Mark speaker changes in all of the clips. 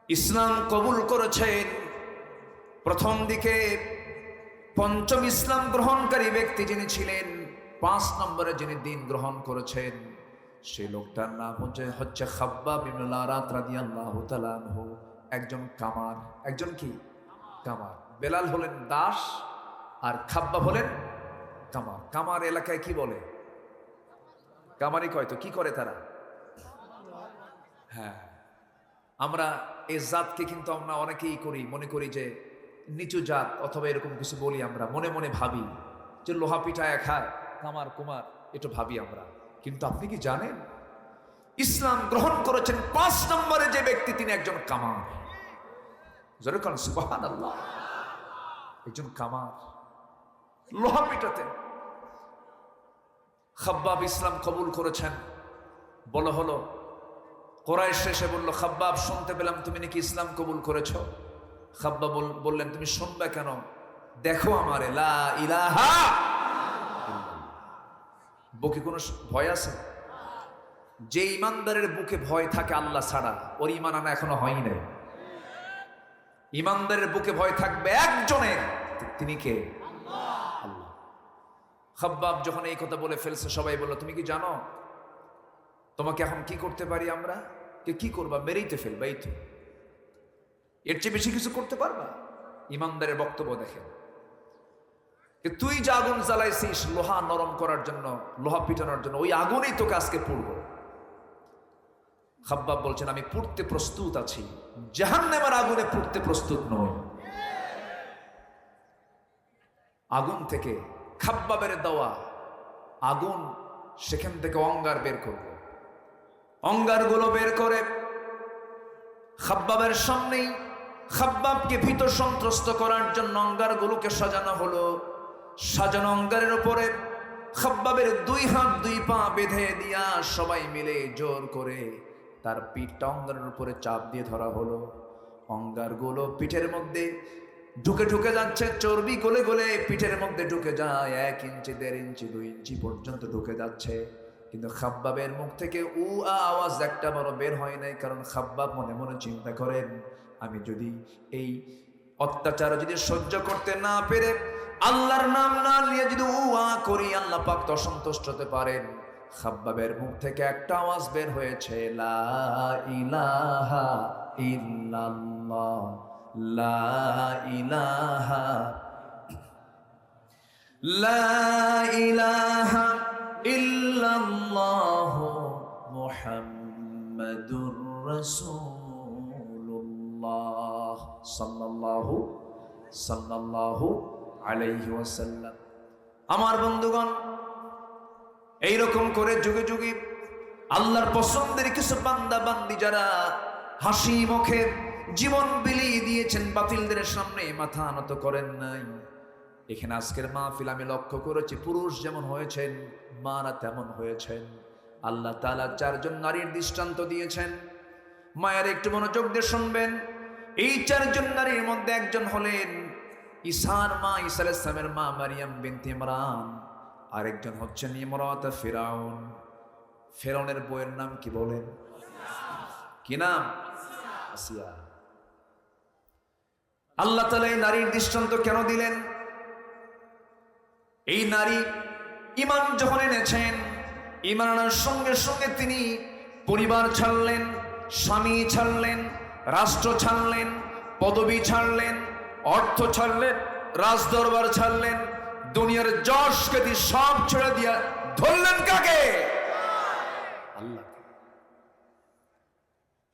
Speaker 1: ইসলাম কবুল করেছেন। প্রথম দিকে পঞ্চম ইসলাম গ্রহণকারী ব্যক্তি যিনি ছিলেন, 5 নম্বরে যিনি দিন গ্রহণ করেছেন, সেই লোকটার নাম হচ্ছে খাব্বাব ইবনুল আরাত রাদিয়াল্লাহু তাআলা আনহু। একজন কামার। একজন কি? কামার। বেলাল হলেন দাস আর খাব্বাব হলেন কামার। কামার এলাকায় কি বলে? কামারি কয়। তো কি করে তারা? হ্যাঁ, আমরা এই জাতকে কিন্তু আমরা অনেকেই করি, মনে করি যে নিচু জাত অথবা এরকম কিছু বলি। আমরা মনে মনে ভাবি যে লোহা পিঠায় খায়, কামার কুমার, এটা ভাবি আমরা। কিন্তু আপনি কি জানেন, ইসলাম গ্রহণ করেছেন 5 নম্বরে যে ব্যক্তি, তিনি একজন কামার। জোরে কোন সুবহানাল্লাহ। একজন কামার, লোহা পিটাতেন। খাব্বাব ইসলাম কবুল করেছেন। বলা হলো, কুরাইশ এসে বলল, খাব্বাব শুনতে পেলাম তুমি নাকি ইসলাম কবুল করেছো। খাব্বাব বললেন, তুমি শুনবে কেন? দেখো আমারে, লা ইলাহা ইল্লাল্লাহ। বুকে কোনো ভয় আছে? যে ইমানদারের বুকে ভয় থাকে আল্লাহ ছাড়া, ওর ইমান আনা এখনো হয়নি নাই। ইমানদারের বুকে ভয় থাকবে একজনের, তিনি কে? আল্লাহ। খাব্বাব যখন এই কথা বলে ফেলছে, সবাই বলল, তুমি কি জানো তোমাকে এখন কি করতে পারি আমরা? কি করবা? মেরেই তো ফেলবা, এই তো। এর চেয়ে বেশি কিছু করতে পারবা? ইমানদারের বক্তব্য দেখেন, তুই যে আগুন জ্বালাইছিস লোহা নরম করার জন্য, লোহা পিটানোর জন্য, ওই আগুনেই তোকে আজকে পুড়ব। খাব্বাব বলছেন, আমি পুড়তে প্রস্তুত আছি, জাহান্নামের আগুনে পুড়তে প্রস্তুত নই। আগুন থেকে খাব্বাবের দেওয়া আগুন, সেখান থেকে অঙ্গার বের করবে। অঙ্গারগুলো বের করে খাব্বাবের সামনেই, খাব্বাবকে ভীত সন্ত্রস্ত করার জন্য অঙ্গারগুলোকে সাজানো হলো। সাজানো অঙ্গারের উপরে খাব্বাবের 2 হাত 2 পা বেঁধে দিয়া সবাই মিলে জোর করে তার পিঠটা অঙ্গারের উপরে চাপ দিয়ে ধরা হলো। অঙ্গারগুলো পিঠের মধ্যে ঢুকে ঢুকে যাচ্ছে, চর্বি গলে গলে পিঠের মধ্যে ঢুকে যায়। 1 ইঞ্চি 1.5 ইঞ্চি 2 ইঞ্চি পর্যন্ত ঢুকে যাচ্ছে। কিন্তু খাব্বাবের মুখ থেকে আওয়াজ একটা বড় বের হয় নাই। কারণ খাব্বাব মনে মনে চিন্তা করেন, আমি যদি এই অত্যাচার যদি সহ্য করতে না পেরে আল্লাহর নাম না নিয়ে যদি করি, আল্লাহ পাক তো অসন্তুষ্ট হতে পারেন। খাব্বাবের মুখ থেকে একটা আওয়াজ বের হয়েছে, লা ইলাহা ইল্লাল্লাহ, লা ইলাহা, লা ইলাহা ইল্লাল্লাহ মুহাম্মাদুর রাসূলুল্লাহ সাল্লাল্লাহু আলাইহি ওয়াসাল্লাম। আমার বন্ধুগণ, এইরকম করে যুগে যুগে আল্লাহর পছন্দের কিছু বান্দা বান্দি যারা হাসি মুখে জীবন বিলিয়ে দিয়েছেন, বাতিলদের সামনে মাথা নত করেন নাই। এখানে আজকের মাহফিল আমি লক্ষ্য করেছি, পুরুষ যেমন হয়েছেন, মারা তেমন হয়েছেন। আল্লাহ তাআলা 4 জন নারীর দৃষ্টান্ত দিয়েছেন। মায়ের একটু মনোযোগ দিয়ে শুনবেন। এই 4 জন নারীর মধ্যে একজন হলেন ঈসার মা, ঈসা আলাইহিস সালামের মা মারিয়াম বিনতে ইমরান। আরেকজন হচ্ছেন ইমরাত ফিরাউন। ফেরাউনের বউয়ের নাম কি বলেন? কি নাম? আসিয়া। আল্লাহ তাআলা এই নারীর দৃষ্টান্ত কেন দিলেন? এই নারী ঈমান যখন এনেছেন, ঈমান আনার সঙ্গে সঙ্গে তিনি পরিবার ছাড়লেন, স্বামী ছাড়লেন, রাষ্ট্র ছাড়লেন, পদবি ছাড়লেন, অর্থ ছাড়লেন, রাজদরবার ছাড়লেন, দুনিয়ার যশ খ্যাতি সব ছেড়ে দিয়া ধরলেন কাকে? আল্লাহ।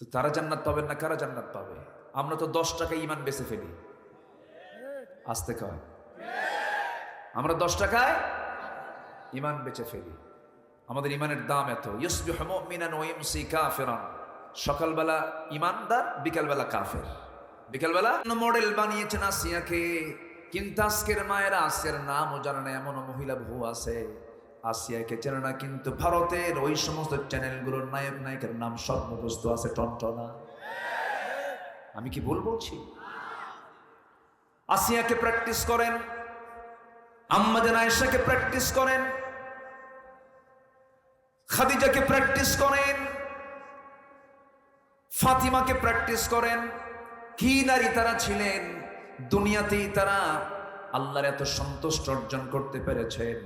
Speaker 1: তো তারা জান্নাত পাবেন না? কারা জান্নাত পাবে? আমরা তো 10 টাকা ঈমান বেচে ফেলি। আসতে কয়, আমরা 10 টাকায় ঈমান বেচে ফেলি। আমাদের ঈমানের দাম এত। ইউসবিহু মুমিনান ওয়া ইউমসি কাফিরান। সকালবেলা ঈমানদার, বিকালবেলা কাফের। বিকালবেলা মডেল বানিয়েছেন আসিয়াকে। কিন্তু আজকের মায়েরা আসিয়ার নামও জানে না, এমন মহিলা বহু আছে আসিয়াকে চেনে না। কিন্তু ভারতের ওই সমস্ত চ্যানেলগুলোর নায়ক নায়িকার নাম সব মুখস্থ আছে, টনটনা। আমি কি ভুল বলছি? আসিয়াকে প্র্যাকটিস করেন, আম্মা জান আয়েশাকে প্র্যাকটিস করেন, খাদিজাকে প্র্যাকটিস করেন, ফাতিমাকে প্র্যাকটিস করেন। কি নারী তারা ছিলেন, দুনিয়াতেই তারা আল্লাহর এত সন্তুষ্ট অর্জন করতে পেরেছেন,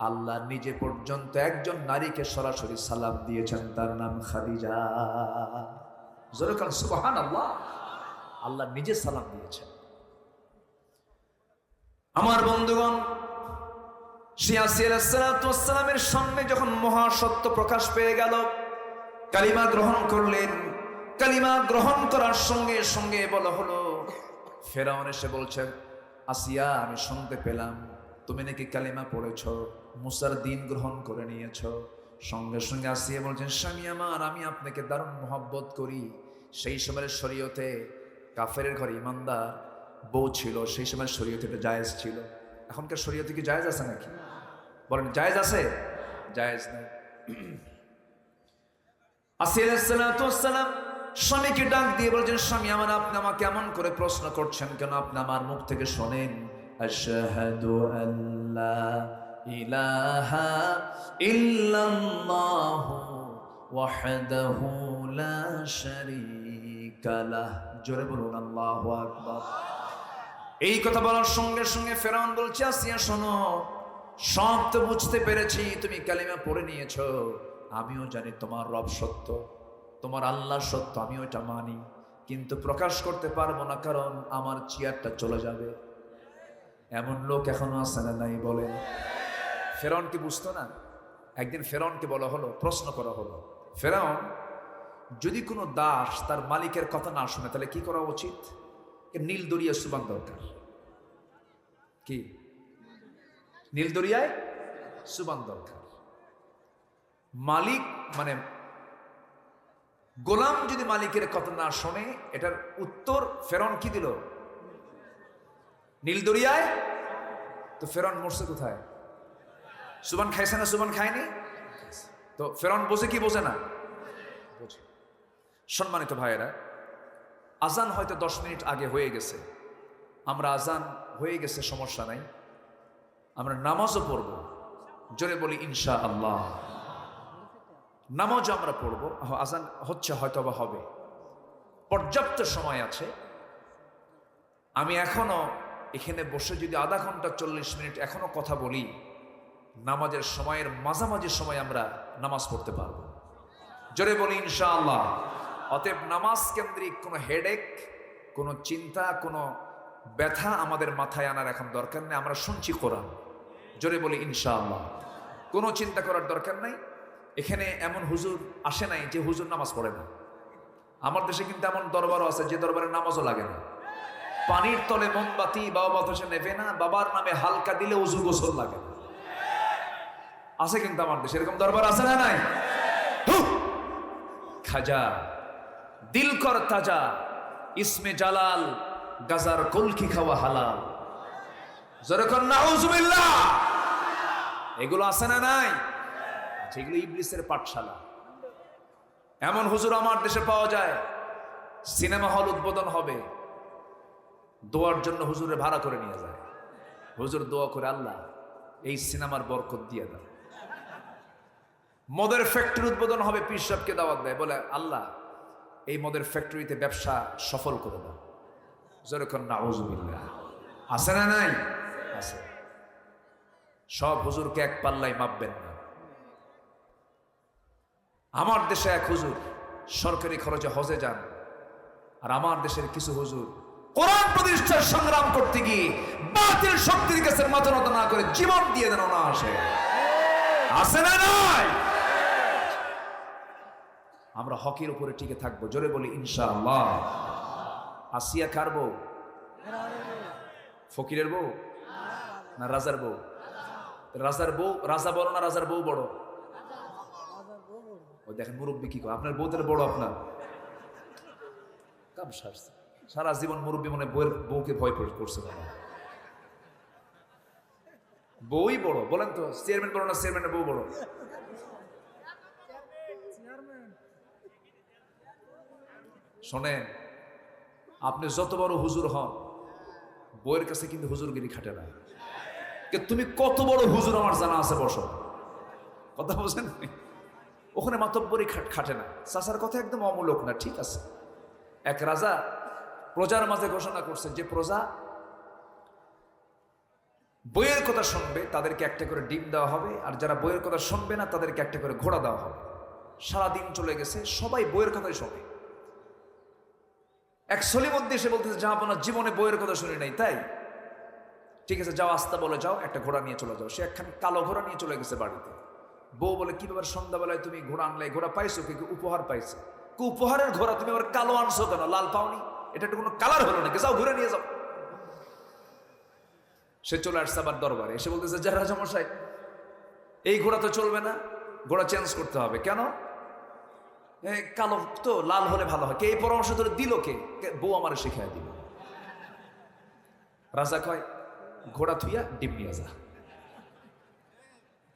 Speaker 1: আল্লাহ নিজে পর্যন্ত একজন নারীকে সরাসরি সালাম দিয়েছেন, তার নাম খাদিজা। জোরে বলেন সুবহানাল্লাহ। আল্লাহ নিজে সালাম দিয়েছেন। আমার বন্ধুগণ, সিয়াসী আলাইহিস সালামের সামনে যখন মহাসত্য প্রকাশ পেয়ে গেল, কালিমা গ্রহণ করলেন। কালিমা গ্রহণ করার সঙ্গে সঙ্গে বলা হলো, ফেরাউন এসে বলছে, আসিয়া আমি শুনতে পেলাম তুমি নাকি কালিমা পড়েছ, মুসার দিন গ্রহণ করে নিয়েছ। সঙ্গে সঙ্গে আসিয়া বলছেন, স্বামী আমার, আমি আপনাকে দারুণ মহব্বত করি। সেই সময়ের শরীয়তে কাফেরের ঘরে ইমানদার বউ ছিল, সেই সময় শরীয়তে এটা জায়েজ ছিল। এখনকার শরীয়তে কি জায়েজ আছে নাকি? বলেন জায়েজ আছে? জায়েজ নেই। আসিয়া আলাইহিস সালাম স্বামীকে ডাক দিয়ে বলছেন, স্বামী আমার, আপনি আমাকে এমন করে প্রশ্ন করছেন কেন? আপনি আমার মুখ থেকে শোনেন, আশহাদু আল্লা ইলাহা ইল্লাল্লাহু ওয়াহদাহু লা শারীকা লাহ। জোরে বলুন আল্লাহু আকবার। এই কথা বলার সঙ্গে সঙ্গে ফেরাউন বলছে, আসিয়া শোনো, সব তো বুঝতে পেরেছি, তুমি কালিমা পড়ে নিয়েছো। আমিও জানি তোমার রব সত্য, তোমার আল্লাহ সত্য, আমি ওইটা মানি, কিন্তু প্রকাশ করতে পারবো না, কারণ আমার চেয়ারটা চলে যাবে। এমন লোক এখনো আছে না নাই? বলেন। ফেরাউন কি বুঝতো না? একদিন ফেরাউনকে বলা হলো, প্রশ্ন করা হলো, ফেরাউন, যদি কোনো দাস তার মালিকের কথা না শুনে তাহলে কি করা উচিত? নীল দরিয়ায় সুবান দরকার। কি? নীল দরিয়ায় সুবান দরকার। মালিক মানে গোলাম যদি মালিকের কথা না শোনে, এটার উত্তর ফেরাউন কি দিল? নীল দরিয়ায়। তো ফেরাউন মরছে কোথায়? সুবান খাইছে না? সুবান খায়নি। তো ফেরাউন বোঝে কি বোঝে না? বোঝে। সম্মানিত ভাইয়েরা, আজান হয়তো 10 মিনিট আগে হয়ে গেছে, আমরা আজান হয়ে গেছে, সমস্যা নাই, আমরা নামাজও পড়ব। জোরে বলি ইনশাআল্লাহ। নামাজ আমরা পড়ব, আজান হচ্ছে হয়তো বা হবে, পর্যাপ্ত সময় আছে। আমি এখনো এখানে বসে যদি আধা ঘন্টা 40 মিনিট এখনো কথা বলি, নামাজের সময়ের মাঝামাঝি সময় আমরা নামাজ পড়তে পারবো। জোরে বলি ইনশাআল্লাহ। অতএব নামাজ কেন্দ্রিক কোনো হেডেক, কোনো চিন্তা, কোনো ব্যথা আমাদের মাথায় আনার এখন দরকার নেই। আমরা শুনছি কোরআন। জোরে বলি ইনশাআল্লাহ। কোনো চিন্তা করার দরকার নাই। এখানে এমন হুজুর আসে নাই যে হুজুর নামাজ পড়ে না। আমার দেশে কিন্তু এমন দরবারও আছে যে দরবারে নামাজও লাগে না। পানির তলে মোমবাতি বাবা বাতাসে নেবে না, বাবার নামে হালকা দিলে উজু গোসল লাগে না। আছে কিন্তু আমার দেশে এরকম দরবার আছে না নাই? খাজা দিল কর তাজা, ইসমে জালাল, গাজার কলকি খাওয়া হালাল। যেরকম নাউজুবিল্লাহ, এগুলো আছে না নাই? এগুলো ইবলিসের পাঠশালা। এমন হুজুর আমার দেশে পাওয়া যায়, সিনেমা হল উদ্বোধন হবে, দোয়ার জন্য হুজুরে ভাড়া করে নিয়ে যায়। হুজুর দোয়া করে, আল্লাহ এই সিনেমার বরকত দিয়ে দাও। মদের ফ্যাক্টরি উদ্বোধন হবে, পীর সাহেবকে দাওয়াত দেয়, বলে আল্লাহ এই মদের ফ্যাক্টরিতে ব্যবসা সফল করে দাও। যেরকম নাউজুবিল্লাহ। আছে না নাই? আছে। সব হুজুরকে এক পাল্লাই মাপবেন না। আমার দেশে এক হুজুর সরকারি খরচে হজে যান, আর আমার দেশের কিছু হুজুর কোরআন প্রতিষ্ঠার সংগ্রাম করতে গিয়ে বাতিল শক্তির কাছে মাথা নত না করে জীবন দিয়ে দেন না। আসে আছে না নাই? আমরা হকের উপরে টিকে থাকবো। জোরে বলি ইনশাআল্লাহ। আসিয়া কার বউ? ফকিরের বউ না রাজার বউ? রাজার বউ। রাজা বড় না রাজার বউ বড়? ওই দেখেন মুরব্বী কি করে, আপনার বউ তাহলে বড় আপনার কাম সারছে। সারা জীবন মুরব্বী মনে বউয়ের বউকে ভয় করছে। বউই বড়। বলেন তো, চেয়ারম্যান বড় না চেয়ারম্যানের বউ বড়? শোনেন, আপনি যত বড় হুজুর হন, বউয়ের কাছে কিন্তু হুজুরগিরি খাটে না। তুমি কত বড় হুজুর আমার জানা আছে, বসো। কথা বলছেন? ওখানে মাতব্বরি খাটে না। চাচার কথা একদম অমূলক না, ঠিক আছে। এক রাজা প্রজার মাঝে ঘোষণা করছে যে প্রজা বইয়ের কথা শুনবে তাদেরকে একটা করে ডিম দেওয়া হবে, আর যারা বইয়ের কথা শুনবে না তাদেরকে একটা করে ঘোড়া দেওয়া হবে। সারাদিন চলে গেছে, সবাই বইয়ের কথাই শোনে। এক সলিমুদ্দি এসে বলতেছে, যা আপনার জীবনে বইয়ের কথা শুনি নাই, তাই ঠিক আছে, যাও আস্তা বলে যাও, একটা ঘোড়া নিয়ে চলে যাও। সে একখান কালো ঘোড়া নিয়ে চলে গেছে বাড়িতে। বউ বলে, কি ব্যাপার, সন্ধ্যাবেলায় তুমি ঘোড়া আনলে? ঘোড়া পাইছো কি? উপহার পাইছে। উপহারের ঘোড়া তুমি আবার কালো আনছো কেন? লাল পাওনি? এটা একটু কোনো কালার হলো নাকি? যাও ঘুরে নিয়ে যাও। সে চলে আসছে আবার দরবারে, এসে বলতেছে, যা রাজামশাই, এই ঘোড়া তো চলবে না, ঘোড়া চেঞ্জ করতে হবে। কেন? কালো তো, লাল হলে ভালো হয়। কে এই পরামর্শ ধরে দিল? কে? বউ আমারে শিখাই দিল। রাজা কয়, ঘোড়া থুইয়া ডিম নিয়ে যা।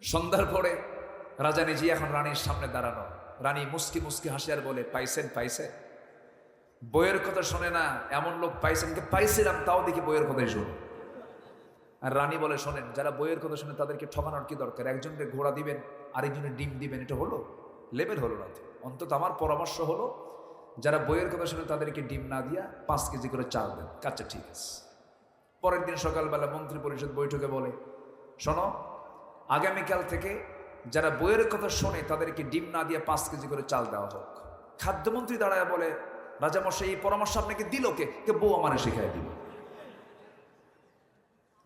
Speaker 1: সন্ধ্যার পরে রাজা নিজে এখন রানীর সামনে দাঁড়ানো। রানী মুস্কি মুস্কি হাসি আর বলে, পাইছেন? পাইছে? বইয়ের কথা শোনে না এমন লোক পাইছেন? পাইছিলাম, তাও দেখি বইয়ের কথাই শুনে। আর রানী বলে, শোনেন, যারা বইয়ের কথা শুনে তাদেরকে ঠকানোর কি দরকার? একজনকে ঘোড়া দিবেন, আরেকজনের ডিম দিবেন, এটা হলো লেভেল? হলো না। অন্তত আমার পরামর্শ হলো, যারা বইয়ের কথা শুনে তাদেরকে ডিম না দিয়া 5 কেজি করে চাল দেন। আচ্ছা ঠিক আছে। পরের দিন সকালবেলা মন্ত্রী পরিষদ বৈঠকে বলে, শোনো, আগামীকাল থেকে যারা বইয়ের কথা শোনে তাদেরকে ডিম না দিয়ে 5 কেজি করে চাল দেওয়া হোক। খাদ্যমন্ত্রী দাঁড়ায় বলে, রাজামশাই, এই পরামর্শ আপনাকে দিল কে? বউ আমারে শিখাই দিল।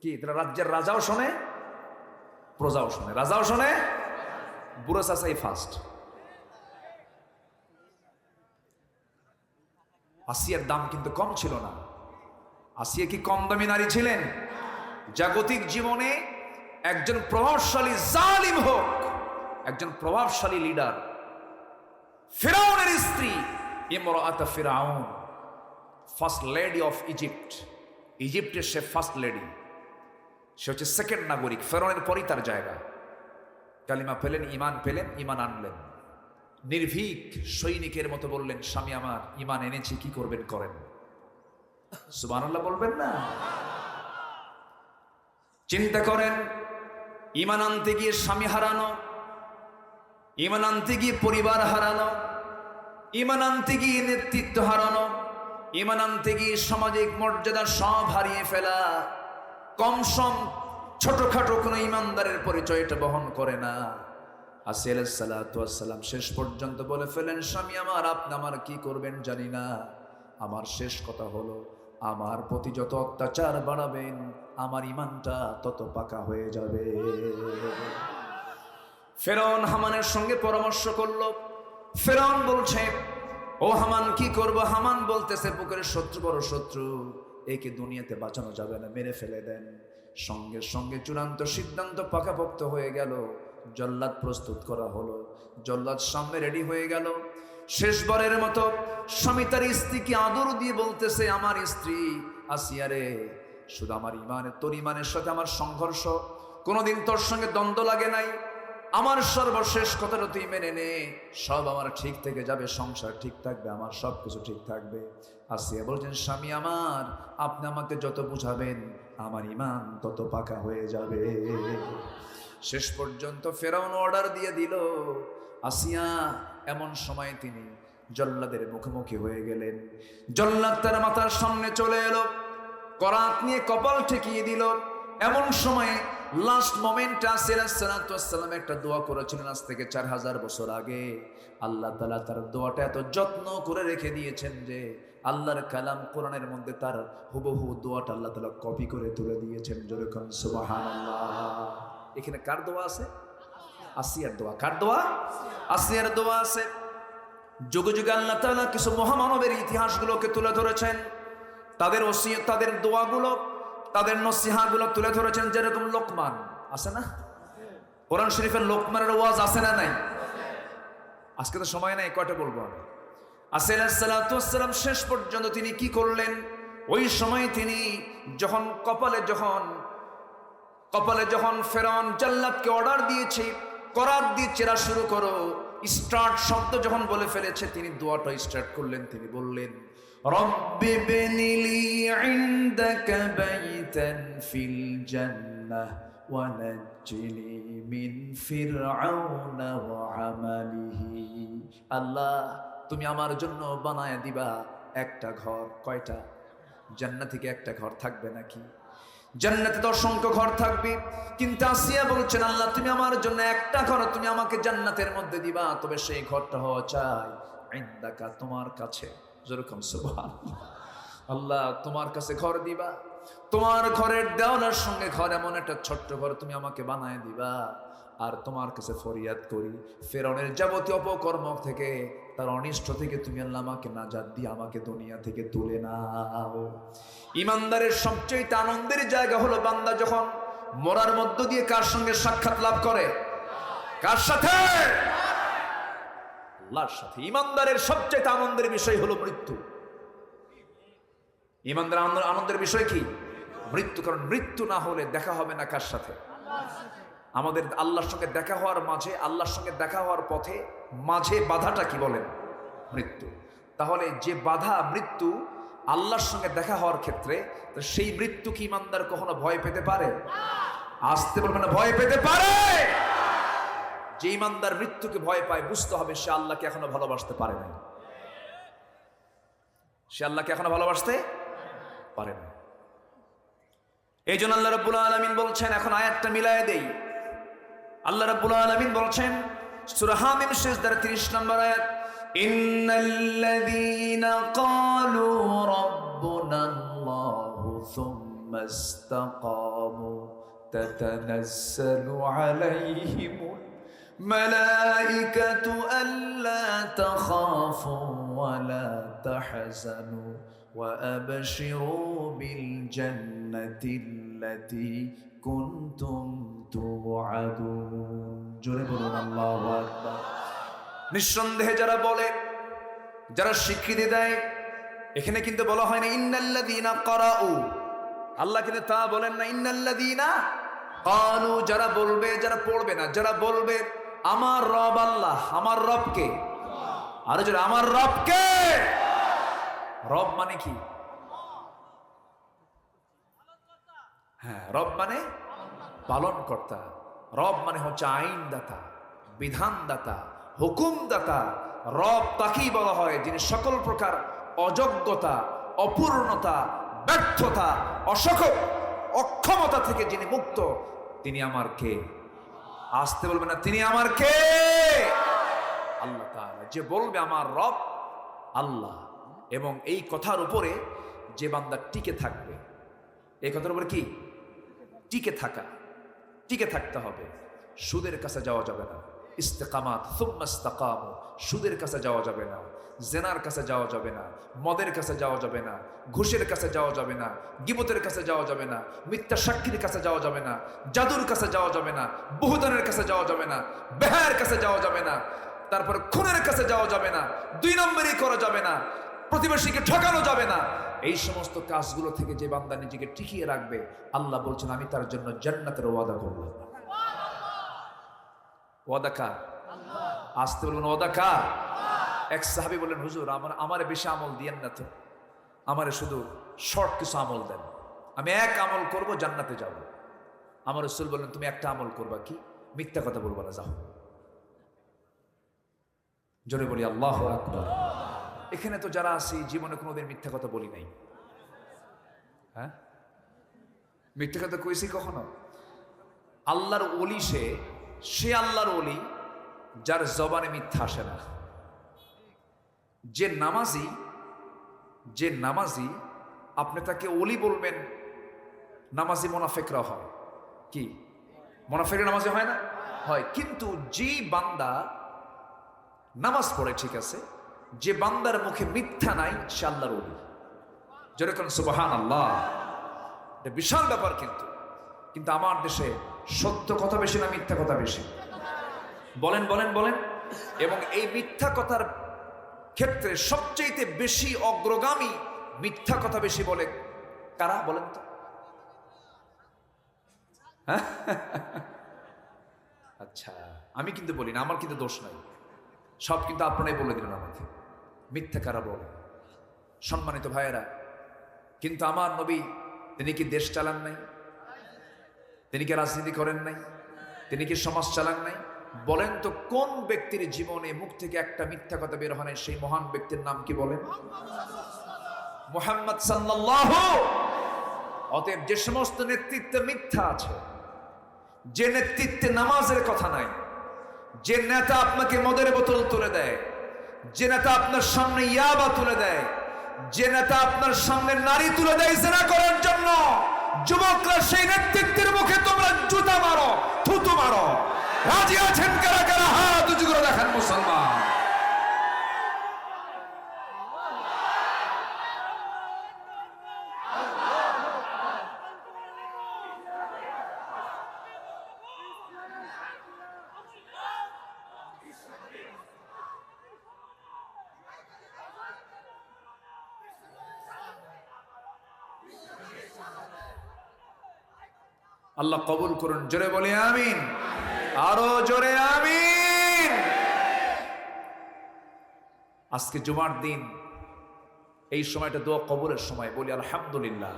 Speaker 1: কি রাজ্যের রাজাও শোনে, প্রজাও শোনে, রাজাও শোনে, বুড়ো চাচাই ফার্স্ট। আসিয়ার দাম কিন্তু কম ছিল না। আসিয়া কি কম দামি নারী ছিলেন? জাগতিক জীবনে একজন প্রভাবশালী জালিম হোক, একজন প্রভাবশালী লিডার, ফিরাউনের স্ত্রী ইমরাত ফিরাউন, ফার্স্ট লেডি অফ ইজিপ্ট, ইজিপ্টের সে ফার্স্ট লেডি, সে হচ্ছে সেকেন্ড নাগরিক, ফেরাউনের পরই তার জায়গা। কালিমা পেলেন, ইমান পেলেন, ইমান আনলেন, নির্ভীক সৈনিকের মতো বললেন, স্বামী আমার ইমান এনেছি, কি করবেন করেন। সুবহানাল্লাহ বলবেন না? চিন্তা করেন, ইমান আনতে গিয়ে স্বামী হারানো, ইমান আনতে গিয়ে পরিবার হারানো, ইমান আনতে গিয়ে নেতৃত্ব হারানো, ইমান আনতে গিয়ে সামাজিক মর্যাদা সব হারিয়ে ফেলা। কম সম ছোটখাটো কোনো ইমানদারের পরিচয়টা বহন করে না। আসিয়া আলাইহিস সালাতু ওয়াস সালাম শেষ পর্যন্ত বলে ফেলেন, স্বামী আমার, আপনি আমার কি করবেন জানি না, আমার শেষ কথা হলো, আমার প্রতি যত অত্যাচার বাড়াবেন আমার ইমানটা তত পাকা হয়ে যাবে। ফেরাউন হামানের সঙ্গে পরামর্শ করলো। ফেরাউন বলছে, ও হামান, কি করব? হামান বলতেছে, বুকের শত্রু বড় শত্রু, একে দুনিয়াতে বাঁচানো যাবে না, মেরে ফেলে দেন। সঙ্গে সঙ্গে চূড়ান্ত সিদ্ধান্ত পাকাপোক্ত হয়ে গেল। জল্লাদ প্রস্তুত করা হলো, জল্লাদ সামনে রেডি হয়ে গেল। শেষবারের মতো স্বামী তার স্ত্রীকে আদর দিয়ে বলতেছে, আমার স্ত্রী আসিয়া রে, শুধু আমার ইমানে, তোর ইমানের সাথে আমার সংঘর্ষ, কোনোদিন তোর সঙ্গে দ্বন্দ্ব লাগে নাই, আমার সর্বশেষ কথাটা তুই মেনে নে, সব আমার ঠিক থেকে যাবে, সংসার ঠিক থাকবে, আমার সব কিছু ঠিক থাকবে। আসিয়া বলছেন, স্বামী আমার, আপনি আমাকে যত বুঝাবেন আমার ইমান তত পাকা হয়ে যাবে। শেষ পর্যন্ত ফেরাউন অর্ডার দিয়ে দিল। আসিয়া এমন সময় তিনি জল্লাদের মুখোমুখি হয়ে গেলেন। জল্লাদ তার মাথার সামনে চলে এলো, করাত নিয়ে কপাল ঠেকিয়ে দিল। এমন সময় লাস্ট মোমেন্টে আসিয়া আলাইহিস সালাতু ওয়াস সালাম একটা দোয়া করেছিলেন আজ থেকে 4000 বছর আগে। আল্লাহ তাআলা তার দোয়াটা এত যত্ন করে রেখে দিয়েছেন যে আল্লাহর কালাম কোরআনের মধ্যে তার হুবহু দোয়াটা আল্লাহ তাআলা কপি করে তুলে দিয়েছেন। জোরে কোন সুবহানাল্লাহ। এখানে কার দোয়া আছে? আসিয়ার দোয়া। কার দোয়া? আসিয়ার দোয়া আছে। যুগে যুগে আল্লাহ তাআলা কিছু মহামানবের ইতিহাসগুলোকে তুলে ধরেছেন, তাদের ওসিয়ত, তাদের দোয়াগুলো, তাদের নসিহাগুলো তুলে ধরেছেন। যেরকম লোকমান আছে না, কোরআন শরীফের লোকমানের ওয়াজ আছে না নাই? আজকে তো সময় নাই, কয়টা বলবো আমি। আসিয়া আলাইহিস সালাতু ওয়াস সালাম শেষ পর্যন্ত তিনি কি করলেন? ওই সময় তিনি যখন কপালে যখন ফেরাউন জাল্লাদকে অর্ডার দিয়েছে, করাত দিয়ে চেরা শুরু করো, স্টার্ট শব্দ যখন বলে ফেলেছে, তিনি দোয়াটা স্টার্ট করলেন। তিনি বললেন, রব্বি বিনিলি ইনদাকা বাইতান ফিল জান্নাহ ونجني من فرعون وعمله আল্লাহ তুমি আমার জন্য বানায় দিবা একটা ঘর। কয়টা? জান্নাত থেকে একটা ঘর থাকবে নাকি? জান্নাতে তো অসংখ্য ঘর থাকবে, কিন্তু আসিয়া বলছেন আল্লাহ তুমি আমার জন্য একটা ঘর তুমি আমাকে জান্নাতের মধ্যে দিবা, তবে সেই ঘরটা হওয়া চাই ইনদাকা, তোমার কাছে। যেরকম সুবহানাল্লাহ, আল্লাহ তোমার কাছে ঘর দিবা, তোমার ঘরের দেওয়ালের সঙ্গে ঘর, এমন একটা ছোট্ট ঘর তুমি আমাকে বানায় দিবা। আর তোমার কাছে ফরিয়াদ করি ফেরাউনের যাবতীয় অপকর্ম থেকে, তার অনিষ্ট থেকে তুমি আল্লাহ আমাকে নাজাত দিয়ে আমাকে দুনিয়া থেকে তুলে নাও। ইমানদারের সবচেয়ে আনন্দের জায়গা হলো বান্দা যখন মরার মধ্য দিয়ে কার সঙ্গে সাক্ষাৎ লাভ করে? কার সাথে? আল্লাহর সাথে। ইমানদারের সবচেয়ে আনন্দের বিষয় হলো মৃত্যু। ইমানদার আনন্দের বিষয় কি? মৃত্যু। কারণ মৃত্যু না হলে দেখা হবে না কার সাথে? আমাদের আল্লাহর সঙ্গে দেখা হওয়ার মাঝে, আল্লাহর সঙ্গে দেখা হওয়ার পথে মাঝে বাধাটা কি বলেন? মৃত্যু। তাহলে যে বাধা মৃত্যু আল্লাহর সঙ্গে দেখা হওয়ার ক্ষেত্রে, সেই মৃত্যু কি ইমানদার কখনো ভয় পেতে পারে? আসতে বলবে না, ভয় পেতে পারে। যে ইমানদার মৃত্যুকে ভয় পায়, বুঝতে হবে সে আল্লাহকে এখনো ভালোবাসতে পারে না। সে আল্লাহকে এখনো ভালোবাসতে পারে না। এই জন্য আল্লাহ রাব্বুল আলামিন বলছেন, এখন আয়াতটা মিলায়ে দেই। আল্লাহ রাব্বুল আলামিন বলছেন সূরা হামিম সিজদার 30 নম্বর আয়াত, ইন্নাল্লাযীনা ক্বালু রাব্বুনাল্লাহু সুম্মা ইসতাকামু তাতানাজ্জালু আলাইহিমুল মালাইকাতু আল্লা তাখাফু ওয়া লা তাহজানু ওয়া আবশিরু বিল জান্নাতিল্লাতী কুনতুম তুআদুন। জোরে বলুন আল্লাহু আকবার। নিঃসন্দেহে যারা বলে, যারা স্বীকৃতি দেয়, এখানে কিন্তু বলা হয় না ইন্নাল্লাযীনা ক্বারাউ, আল্লাহ কিন্তু তা বলেন না ইন্নাল্লাযীনা ক্বালু, যারা বলবে, যারা পড়বে না, যারা বলবে আমার রব আল্লাহ। আমার রবকে? আরে যারা আমার রবকে। রব মানে কি? হ্যাঁ, রব মানে পালনকর্তা। রব মানে হচ্ছে আইনদাতা, বিধানদাতা, হুকুমদাতা। রব তাকেই বলা হয় যিনি সকল প্রকার অযোগ্যতা, অপূর্ণতা, ব্যর্থতা, অক্ষমতা থেকে যিনি মুক্ত, তিনি আমার কে? আসতে বলবে না, তিনি আমার কে? আল্লাহ তাআলা। যে বলবে আমার রব আল্লাহ, এবং এই কথার উপরে যে বান্দা টিকে থাকবে, এই কথার উপরে কি? টিকে থাকা, টিকে থাকতে হবে। সুদের কাছে যাওয়া যাবে না, ইস্তেকামাত সুম্মা ইস্তাকামু, সুদের কাছে যাওয়া যাবে না, জেনার কাছে যাওয়া যাবে না, মদের কাছে যাওয়া যাবে না, ঘুষের কাছে যাওয়া যাবে না, গীবতের কাছে যাওয়া যাবে না, মিথ্যা সাক্ষীর কাছে যাওয়া যাবে না, জাদুর কাছে যাওয়া যাবে না, বহুদানের কাছে যাওয়া যাবে না, বেহায়ের কাছে যাওয়া যাবে না, তারপর খুনের কাছে যাওয়া যাবে না, 2 নম্বরই করা যাবে না, প্রতিবেশীকে ঠকানো যাবে না। এই সমস্ত কাজগুলো থেকে যে বান্দা নিজেকে টিকিয়ে রাখবে, আল্লাহ বলছেন আমি তার জন্য জান্নাতের ওয়াদা করব। ওয়াদা কার? আসতে বলুন ওয়াদা কার? এক সাহাবী বললেন, হুজুর আমারে বেশি আমল দিয়েন না তো, আমারে শুধু শর্ট কিছু আমল দেন, আমি এক আমল করব, জান্নাতে যাব। আমার রাসূল বললেন, তুমি একটা আমল করবা, কি? মিথ্যা কথা বলবা না, যাও। জোরে বলি আল্লাহু আকবার। এখানে তো যারা আছি জীবনে কোনোদিন মিথ্যা কথা বলি নাই। হ্যাঁ, মিথ্যা কথা কইছি কখনো? আল্লাহর ওলি সে আল্লাহর ওলি যার জবানে মিথ্যা আসে না। যে নামাজি আপনি তাকে ওলি বলবেন, নামাজি মুনাফিকরা হয় কি? মুনাফিকরা নামাজি হয় না? হয়। কিন্তু যে বান্দা নামাজ পড়ে, ঠিক আছে, যে বান্দার মুখে মিথ্যা নাই, সে আল্লাহর ওলি। যেরকম সুবহানাল্লাহ, এটা বিশাল ব্যাপার। কিন্তু আমার দেশে সত্য কথা বেশি না মিথ্যা কথা বেশি? বলেন বলেন বলেন। এবং এই মিথ্যা কথার ক্ষেত্রে সবচেয়ে বেশি অগ্রগামী, মিথ্যা কথা বেশি বলে কারা বলেন তো? আচ্ছা, আমি কিন্তু বলি না, আমার কিন্তু দোষ নাই, সব কিন্তু আপনারাই বলে দিলেন আমাকে। মিথ্যা কারা বলে? সম্মানিত ভাইয়েরা, কিন্তু আমার নবী তিনি কি দেশ চালান নাই? তিনি কি রাজনীতি করেন নাই? তিনি কি সমাজ চালান নাই? বলেন তো কোন ব্যক্তির জীবনে মুখ থেকে একটা মিথ্যা কথা বের হয় নাই? সেই মহান ব্যক্তির নাম কি বলেন? মুহাম্মদ সাল্লাল্লাহু। অতএব যে সমস্ত নেতৃত্বে মিথ্যা আছে, যে নেতৃত্বে নামাজের কথা নাই, যে নেতা আপনাকে মদের বোতল তুলে দেয়, যে নেতা আপনার সামনে ইয়াবা তুলে দেয়, যে নেতা আপনার সামনে নারী তুলে দেয় জিনা করার জন্য, যুবকরা সেই নেতৃত্বের মুখে তোমরা জুতা মারো, থুতু মারো। রাজি আছেন কারা কারা? হাত উঁচু করে দেখান মুসলমান। আল্লাহ কবুল করুন। জোরে বলি আমিন। আরো জোরে আমিন। আজকে জুমার দিন, এই সময়টা দোয়া কবুলের সময়, বলি আলহামদুলিল্লাহ।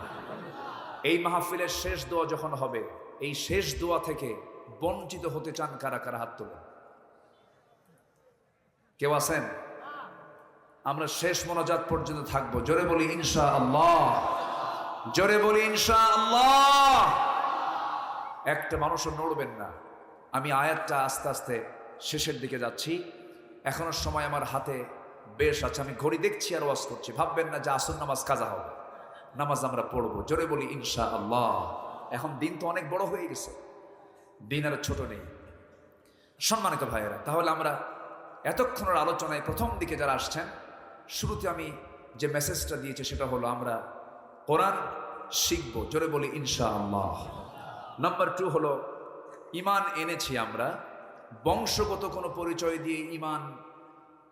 Speaker 1: এই মাহফিলের শেষ দোয়া যখন হবে, এই শেষ দোয়া থেকে বঞ্চিত হতে চান কারা কারা? হাত তুলেন। কেউ আছেন? আমরা শেষ মোনাজাত পর্যন্ত থাকবো। জোরে বলি ইনশাআল্লাহ। জোরে বলি ইনশাআল্লাহ। একটা মানুষও নড়বেন না। আমি আয়াতটা আস্তে আস্তে শেষের দিকে যাচ্ছি, এখনো সময় আমার হাতে বেশ আছে। আমি ঘড়ি দেখছি আর ওয়াজ করছি। ভাববেন না যে আসর নামাজ কাজা হবে। নামাজ আমরা পড়বো। জোরে বলি ইনশাআল্লাহ। এখন দিন তো অনেক বড় হয়ে গেছে, দিন আর ছোট নেই। সম্মানিত ভাইয়েরা, তাহলে আমরা এতক্ষণের আলোচনায় প্রথম দিকে যারা আসছেন, শুরুতে আমি যে মেসেজটা দিয়েছি সেটা হলো আমরা কোরআন শিখবো। জোরে বলি ইনশাআল্লাহ। নাম্বার 2 হলো ঈমান এনেছি আমরা। বংশগত কোনো পরিচয় দিয়ে ঈমান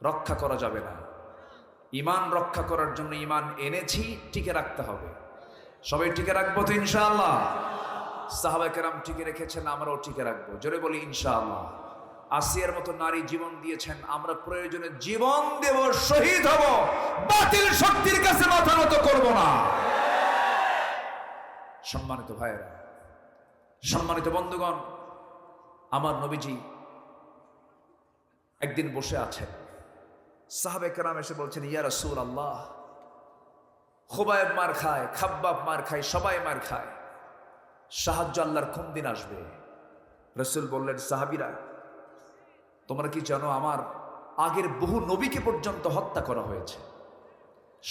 Speaker 1: রক্ষা করা যাবে না। ঈমান রক্ষা করার জন্য ঈমান এনেছি, টিকে রাখতে হবে। সবাই টিকে রাখবো তো ইনশাআল্লাহ? সাহাবায়ে কেরাম টিকে রেখেছেন, আমরাও টিকে রাখবো। জোরে বলি ইনশাআল্লাহ। আসিয়ার মতো নারী জীবন দিয়েছেন, আমরা প্রয়োজনে জীবন দেব, শহীদ হব, বাতিল শক্তির কাছে মাথা নত করব না। সম্মানিত ভাইয়েরা, সম্মানিত বন্ধুগণ, আমার নবীজি একদিন বসে আছেন, সাহাবে কেরাম এসে বলছেন, ইয়া রাসূলুল্লাহ, খুবাইব মার খায়, খাব্বাব মার খায়, সবাই মার খায়, সাহায্য আল্লাহর কোন দিন আসবে? রাসূল বললেন, সাহাবীরা তোমরা কি জানো আমার আগের বহু নবীকে পর্যন্ত হত্যা করা হয়েছে,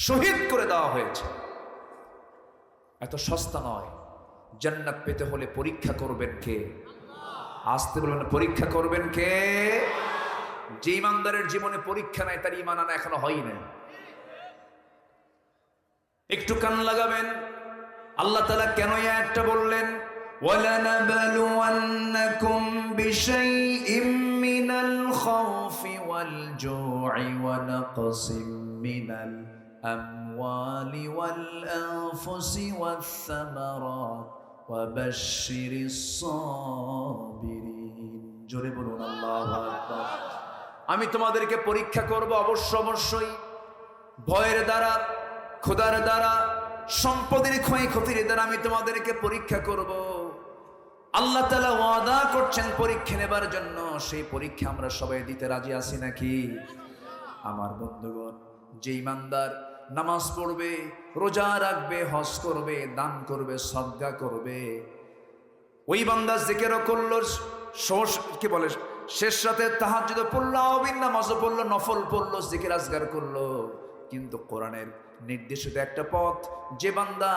Speaker 1: শহীদ করে দেওয়া হয়েছে। এত সস্তা নয়। জান্নাত পেতে হলে পরীক্ষা করবেন কে? আসতে বলবেন, পরীক্ষা করবেন কে? যে ইমানদারের জীবনে পরীক্ষা নাই, তার ঈমান আনা এখনো হয় না। একটু কান লাগাবেন। আল্লাহ তাআলা কেন এই আয়াতটা বললেন? وَلَنَبْلُوَنَّكُمْ بِشَيْءٍ مِّنَ الْخَوْفِ وَالْجُوعِ وَنَقْصٍ مِّنَ الْأَمْوَالِ وَالْأَنفُسِ وَالثَّمَرَاتِ وَبَشِّرِ الصَّابِرِينَ। জোরে বলুন আল্লাহু আকবার। আমি তোমাদেরকে পরীক্ষা করব অবশ্যই, ভয়ের দ্বারা, ক্ষুধার দ্বারা, সম্পদের ক্ষয়ক্ষতির দ্বারা আমি তোমাদেরকে পরীক্ষা করব। আল্লাহ তাআলা ওয়াদা করছেন পরীক্ষা নেবার জন্য। সেই পরীক্ষা আমরা সবাই দিতে রাজি আছি নাকি? আমার বন্ধুগণ, যে ইমানদার নামাজ পড়বে, রোজা রাখবে, হজ করবে, দান করবে, সদকা করবে, ওই বান্দা জিকিরও করলো, কি বলে, শেষ রাতে তাহাজ্জুদ পড়লো, আওয়াবিন নামাজও পড়লো, নফল পড়লো, জিকির আজগার করলো, কিন্তু কোরআনের নির্দেশিত একটা পথ, যে বান্দা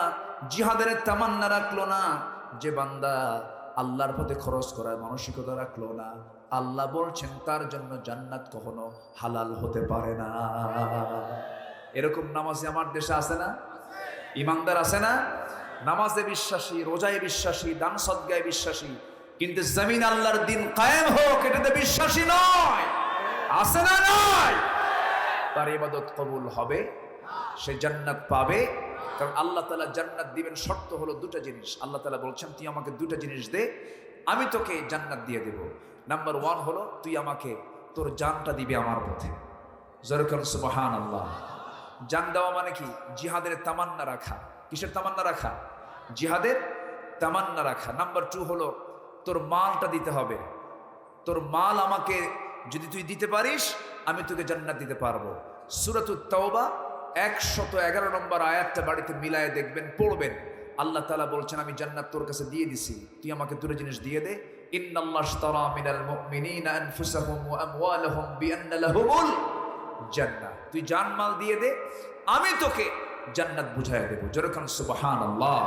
Speaker 1: জিহাদের তামান্না রাখলো না, যে বান্দা আল্লাহর পথে খরচ করার মানসিকতা রাখলো না, আল্লাহ বলছেন তার জন্য জান্নাত কখনো হালাল হতে পারে না। এরকম নামাজি আমার দেশে আছে না? ইমানদার আছে না? নামাজে বিশ্বাসী, রোজায় বিশ্বাসী, দান সদকায় বিশ্বাসী, কিন্তু জমিন আল্লাহর দিন কায়েম হোক এটাতে বিশ্বাসী নয়। আছে না? নাই। তার ইবাদত কবুল হবে, সে জান্নাত পাবে। কারণ আল্লাহ তাআলা জান্নাত দিবেন, শর্ত হলো দুটো জিনিস। আল্লাহ তাআলা বলছেন, তুই আমাকে দুটো জিনিস দে, আমি তোকে জান্নাত দিয়ে দেব। নাম্বার 1 হলো তুই আমাকে তোর জানটা দিবি আমার পথে। জোরে সুবহানাল্লাহ। জান দেওয়া মানে কি? জিহাদের তামান্না রাখা। কিসের তামান্না রাখা? জিহাদের তামান্না রাখা। নাম্বার 2 হলো তোর মালটা দিতে হবে। তোর মাল আমাকে যদি তুই দিতে পারিস, আমি তোকে জান্নাত দিতে পারবো। সূরাতুত তাওবা 111 নম্বর আয়াতটা বাড়িতে মিলায়ে দেখবেন, পড়বেন। আল্লাহ তাআলা বলছেন, আমি জান্নাত তোর কাছে দিয়ে দিছি, তুই আমাকে দুটো জিনিস দিয়ে দে। ইন্নাল্লাহ ইশতারা মিনাল মুমিনিনা আনফুসাহুম ওয়া আমওয়ালাহুম বিআন্না লাহুমুল জান্নাহ। তুই জানমাল দিয়ে দে, আমি তোকে জান্নাত বুঝায় দেব। জোরে কান সুবহানাল্লাহ,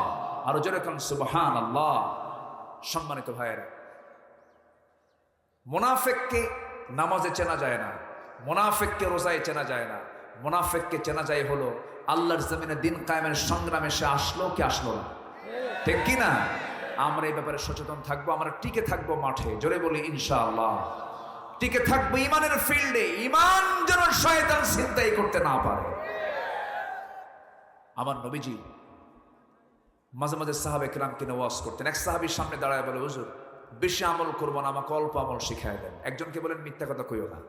Speaker 1: আর জোরে কান সুবহানাল্লাহ। সম্মানিত ভাইয়েরা, মুনাফিককে নামাজে চেনা যায় না, মুনাফিককে রোজায় চেনা যায় না। মুনাফিককে চেনা যায় হলো আল্লাহর জমিনে দিন কায়েমের সংগ্রামে সে আসলো কি আসলো না, ঠিক কি না? আমরা এই ব্যাপারে সচেতন থাকবো, আমরা টিকে থাকবো মাঠে। জোরে বলি ইনশাআল্লাহ, টিকে থাকবো ইমানের ফিল্ডে। ইমান যেন শয়তান চিন্তাই করতে না পারে। আমার নবীজি মাঝে মাঝে সাহাবে কিরামকে ওয়াজ করতেন। এক সাহাবীর সামনে দাঁড়ায় বলে, হুজুর বেশি আমল করবো না, আমাকে অল্প আমল শিখায় দেন। একজনকে বলেন মিথ্যা কথা কইও না।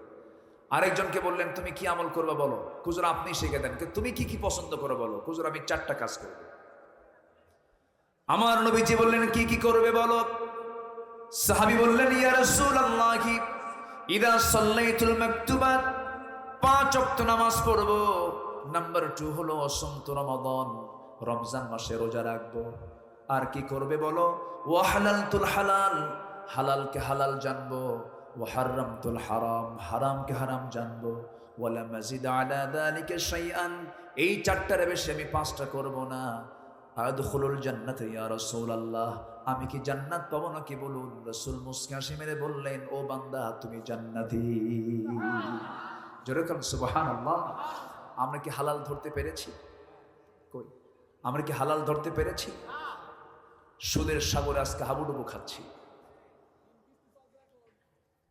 Speaker 1: আরেকজনকে বললেন তুমি কি আমল করবা বলো। হুজুর আপনি শিখে দেন। তুমি কি কি পছন্দ করো বলো। হুজুর আমি 4টা কাজ করব। আমার নবীজি বললেন কি কি করবে বলো। সাহাবী বললেন, ইয়া রাসূলুল্লাহ ইদা সাল্লাইতুল মাকতুবাত, 5 ওয়াক্ত নামাজ পড়বো। নাম্বার 2 হলো অসন্ত রমাদান, রমজান মাসে রোজা রাখবো। আর কি করবে বলো। ওয়া হালালতুল হালাল, হালালকে হালাল জানবো। ওয়া হারামতুল হারাম, হারামকে হারাম জানবো। ওয়ালা মাজিদ আলা যালিকা শাইআন, এই 4টার বেশি আমি 5টা করব না। আদখুলুল জান্নাত ইয়া রাসূলুল্লাহ, আমি কি জান্নাত পাবো নাকি বলুন। রাসূল মুস্কি হাসি মেরে বললেন, ও বান্দা তুমি জান্নাতি। জোরে কান সুবহানাল্লাহ। আমরা কি হালাল ধরতে পেরেছি? কই, আমরা কি হালাল ধরতে পেরেছি? সুদের সাগরে আজকে হাবুডুবু খাচ্ছি।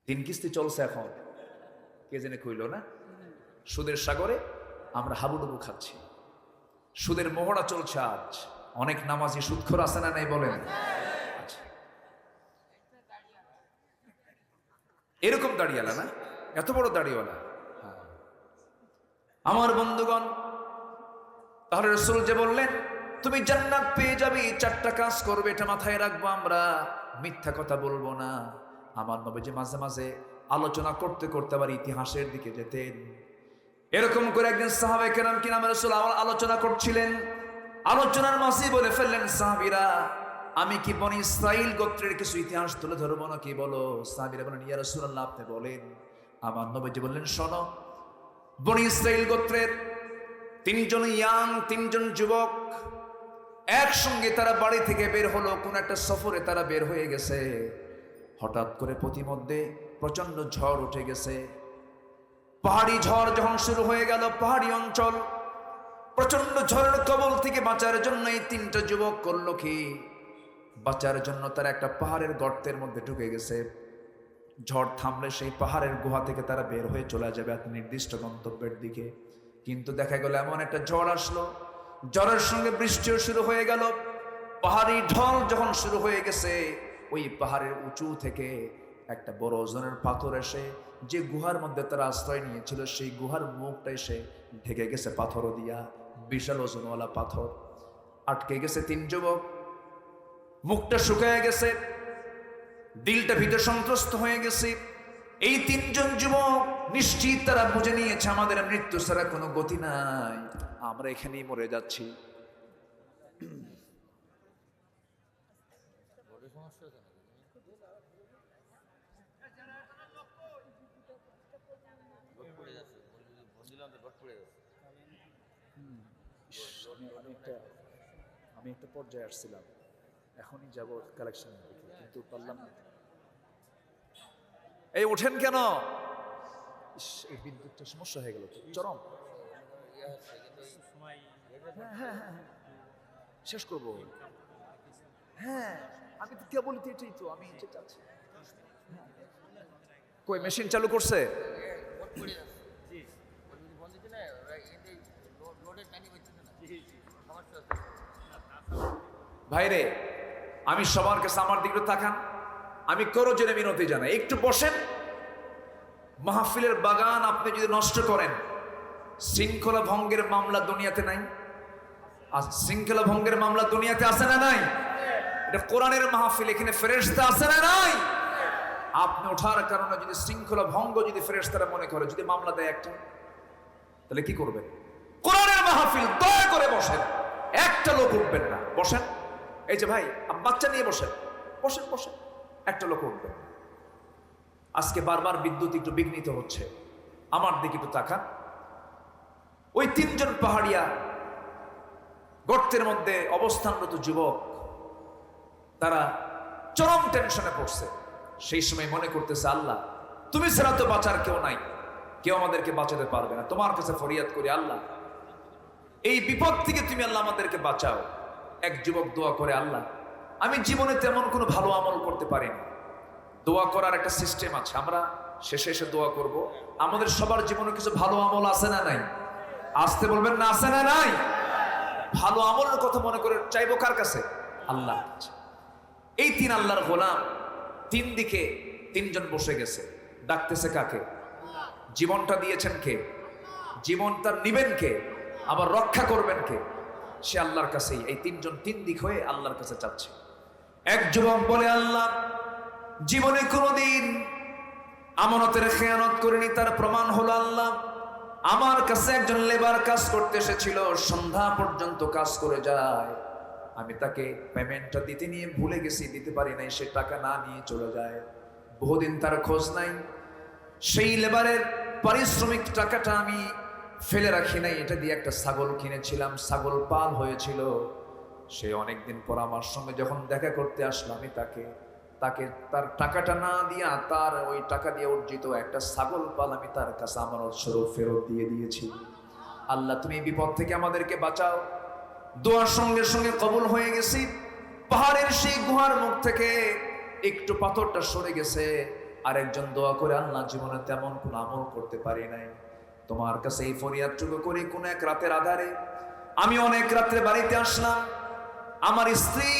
Speaker 1: 3 কিস্তি চলছে এখন, কে জেনে কইল না। সুদের সাগরে আমরা হাবুডুবু খাচ্ছি, সুদের মোহরা চলছে। আজ অনেক নামাজি সুদখোর আছে না নাই বলেন? আচ্ছা, এরকম দাড়িওয়ালা না, এত বড় দাড়িওয়ালা। আমার বন্ধুগণ, তাহলে রাসূল যে বললেন তুমি জান্নাত পেয়ে যাবে, 4টা কাজ করবে, এটা মাথায় রাখবো। আমরা মিথ্যা কথা বলবো না। আমার নবীজি মাঝে মাঝে আলোচনা করতে করতে আবার ইতিহাসের দিকে যেতেন। এরকম করে একদিন সাহাবে কেরাম কি নামে রাসূল আলোচনা করছিলেন। আলোচনার মাঝে বলে ফেললেন সাহাবীরা, আমি কি বনি ইসরাইল গোত্রের কিছু ইতিহাস তুলে ধরবো না কি বলো। সাহাবীরা বলেন, ইয়া রাসূলুল্লাহ আপনি বলেন। আমার নবীজি বললেন, শোনো, বনি ইসরাইল গোত্রের 3জন ইয়াং, 3জন যুবক একসঙ্গে তারা বাড়ি থেকে বের হলো। কোন একটা সফরে তারা বের হয়ে গেছে। হঠাৎ করে প্রতিমধ্যে প্রচন্ড ঝড় উঠে গেছে। পাহাড়ি ঝড় যখন শুরু হয়ে গেল, পাহাড়ি অঞ্চল, প্রচন্ড ঝড়ের কবল থেকে বাঁচার জন্য এই 3টা যুবক করলো কি, বাঁচার জন্য তারা একটা পাহাড়ের গর্তের মধ্যে ঢুকে গেছে। ঝড় থামলে সেই পাহাড়ের গুহা থেকে তারা বের হয়ে চলে যাবে এক নির্দিষ্ট গন্তব্যের দিকে। কিন্তু দেখা গেল এমন একটা ঝড় আসলো, ঝড়ের সঙ্গে বৃষ্টিও শুরু হয়ে গেল। পাহাড়ি ঢল যখন শুরু হয়ে গেছে, ওই পাহাড়ের উঁচু থেকে একটা বড় ওজনের পাথর এসে যে গুহার মধ্যে তারা আশ্রয় নিয়েছিল, সেই গুহার মুখটা এসে ঢেকে গেছে পাথর দিয়া। বিশাল ওজনওয়ালা পাথর আটকে গেছে 3 যুবক। মুখটা শুকায় গেছে, দিলটা ভিতরে সন্ত্রস্ত হয়ে গেছে। এই 3জন যুবক নিশ্চিত তারা বুঝে নিয়েছে আমাদের মৃত্যু ছাড়া কোনো গতি নাই, আমরা এখানেই মরে যাচ্ছি। আমি একটা পর্যায়ে আসছিলাম, এখনই যাব কালেকশন, কিন্তু পারলাম না। এই ওঠেন কেন? এই বিদ্যুৎটা সমস্যা হয়ে গেল, চরম। শেষ করব। হ্যাঁ, আমি তো কেবল এটাই তো আমি চাচ্ছি। কই মেশিন চালু করছে? ভাইরে, আমি সবার কাছে আমার দিকে তাকান, আমি করো জেনে মিনতি জানাই, একটু বসেন। মাহফিলের বাগান আপনি যদি নষ্ট করেন, শৃঙ্খলা ভঙ্গের মামলা দুনিয়াতে নাই? শৃঙ্খলা ভঙ্গের মামলা দুনিয়াতে আছে না নাই? এটা কোরআনের মাহফিল, এখানে ফেরেশতা আছে না নাই? আপনি ওঠার কারণে যদি শৃঙ্খলা ভঙ্গ যদি ফেরেশতারা মনে করে, যদি মামলা দেয় একটা, তাহলে কি করবেন? কোরআনের মাহফিল, দয়া করে বসেন, একটা লোক উঠবেন না, বসেন। এই যে ভাই, বাচ্চা নিয়ে বসেন, বসেন বসেন, একটা লোক উঠবেন। আজকে বারবার বিদ্যুৎ একটু বিঘ্নিত হচ্ছে, আমার দিকে একটু তাকান। ওই তিনজন পাহাড়িয়া গর্তের মধ্যে অবস্থানরত যুবক, তারা চরম টেনশনে পড়ছে। সেই সময় মনে করতেছে, আল্লাহ তুমি ছাড়া তো বাঁচার কেউ নাই, কেউ আমাদেরকে বাঁচাতে পারবে না। তোমার কাছে ফরিয়াদ করি, আল্লাহ এই বিপদ থেকে তুমি আল্লাহ আমাদেরকে বাঁচাও। এক যুবক দোয়া করে, আল্লাহ আমি জীবনে তেমন কোনো ভালো আমল করতে পারিনি। দোয়া করার একটা সিস্টেম আছে, আমরা শেষে এসে দোয়া করব। আমাদের সবার জীবনে কিছু ভালো আমল আছে না নাই? আসতে বলবেন না, আছে না নাই? ভালো আমলের কথা মনে করে চাইবো কার কাছে? আল্লাহ। এই তিন আল্লাহর গোলাম, তিন দিকে তিনজন বসে গেছে, ডাকতেছে কাকে? জীবনটা দিয়েছেন কে? জীবনটা নিবেন কে? আবার রক্ষা করবেন কে? সে আল্লাহর কাছেই। এই তিনজন তিন দিক হয়ে আল্লাহর কাছে চাচ্ছে। এক যুবক বলে, আল্লাহ জীবনে কোনোদিন আমানতের খেয়ানত করিনি, তার প্রমাণ হলো আল্লাহ আমার কাছে একজন লেবার কাজ করতে এসেছিল, সন্ধ্যা পর্যন্ত কাজ করে যায়, আমি তাকে পেমেন্টটা দিতে নিয়ে ভুলে গেছি, দিতে পারি নাই, সে টাকা না নিয়ে চলে যায়, বহুদিন তার খোঁজ নাই। সেই লেবারের পারিশ্রমিক টাকাটা আমি ফেলে রাখি নাই, এটা দিয়ে একটা ছাগল কিনেছিলাম, ছাগল পাল হয়েছিল। সে অনেকদিন পর আমার সঙ্গে যখন দেখা করতে আসলো, আমি তাকে তার টাকাটা না দিয়া, তার ওই টাকা দিয়ে অর্জিত একটা ছাগল পাল আমি তার কাছে আমানত স্বরূপ ফেরত দিয়ে দিয়েছি। আল্লাহ তুমি বিপদ থেকে আমাদেরকে বাঁচাও। দোয়ার সঙ্গে সঙ্গে কবুল হয়ে গেছি। পাহাড়ের সেই গুহার মুখ থেকে একটু পাথরটা সরে গেছে। আরেকজন দোয়া করে, আল্লাহ জীবনে তেমন কোন আমল করতে পারি নাই, তোমার কাছে এই ফরিয়াদটুকু করি। কোন এক রাতের আধারে আমি অনেক রাত্রে বাড়িতে আসলাম, আমার স্ত্রী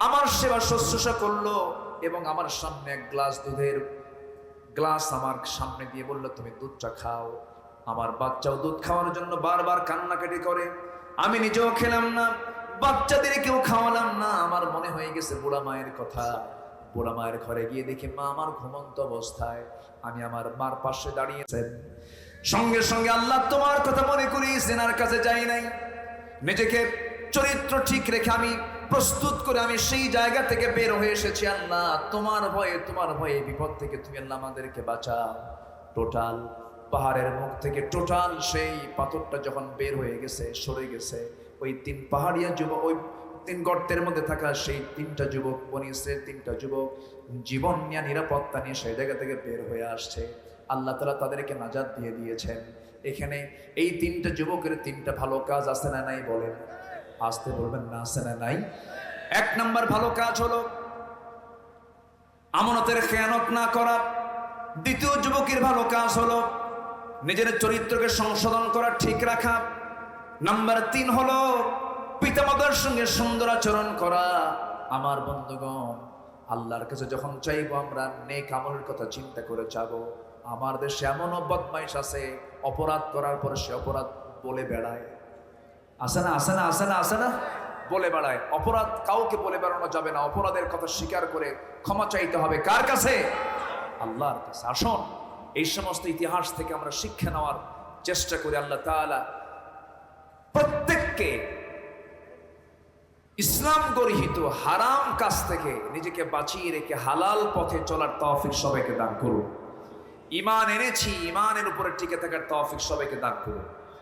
Speaker 1: আমার সেবা শুশ্রূষা করলো এবং আমার সামনে এক গ্লাস দুধের গ্লাস আমার সামনে দিয়ে বলল, তুমি দুধটা খাও। আমার বাচ্চাও দুধ খাওয়ার জন্য বারবার কান্নাকাটি করে, আমি নিজেও খেলাম না, বাচ্চাদের কেউ খাওয়ালাম না। আমার মনে হয়ে গেছে বুড়া মায়ের কথা। বুড়া মায়ের ঘরে গিয়ে দেখি মা আমার ঘুমন্ত অবস্থায়, আমি আমার মার পাশে দাঁড়িয়েছেন। সঙ্গে সঙ্গে আল্লাহ তোমার কথা মনে করি, জেনার কাছে যাই নাই, নিজেকে চরিত্র ঠিক রেখে আমি প্রস্তুত করে আমি সেই জায়গা থেকে বের হয়ে এসেছি। আল্লাহ তোমার ভয়ে বিপদ থেকে তুমি আল্লাহ আমাদেরকে বাঁচাও। টোটাল পাহাড়ের মুখ থেকে টোটাল সেই পাথরটা যখন বের হয়ে গেছে, সরে গেছে, ওই তিন পাহাড়িয়া যুবক, ওই তিন গর্তের মধ্যে থাকা সেই তিনটা যুবক, বনি ইসরাইলের তিনটা যুবক জীবন নিয়ে, নিরাপত্তা নিয়ে সেই জায়গা থেকে বের হয়ে আসছে। আল্লাহ তাআলা তাদেরকে নাজাত দিয়ে দিয়েছেন। এখানে এই তিনটা যুবকের তিনটা ভালো কাজ আছে না নাই? বলেন, আসতে বলবেন না, আছে না নাই? এক নাম্বার ভালো কাজ হলো আমানতের খেয়ানত না করা। দ্বিতীয় যুবকের ভালো কাজ হলো নিজের চরিত্রকে সংশোধন করা, ঠিক রাখা। নাম্বার 3 হলো পিতামাতার সঙ্গে সুন্দর আচরণ করা। আমার বন্ধুগণ, আল্লাহর কাছে যখন চাইবো আমরা নেক আমলের কথা চিন্তা করে যাবো। আমার দেশে এমনও বদমাইশ আছে, অপরাধ করার পর সে অপরাধ বলে বেড়ায়। আছে না, আছে না, আছে না, আছে না? বলে বেড়ায়। অপরাধ কাউকে বলে বেড়ানো যাবে না, অপরাধের কথা স্বীকার করে ক্ষমা চাইতে হবে। কার কাছে? আল্লাহর কাছে। আসুন এই সমস্ত ইতিহাস থেকে আমরা শিক্ষা নেওয়ার চেষ্টা করি। আল্লাহ তাআলা প্রত্যেককে ইসলাম গর্হিত হারাম কাজ থেকে নিজেকে বাঁচিয়ে রেখে হালাল পথে চলার তৌফিক সবাইকে দান করুন। ঈমান এনেছি, ঈমানের উপরে টিকে থাকার তৌফিক সবাইকে দান করুন।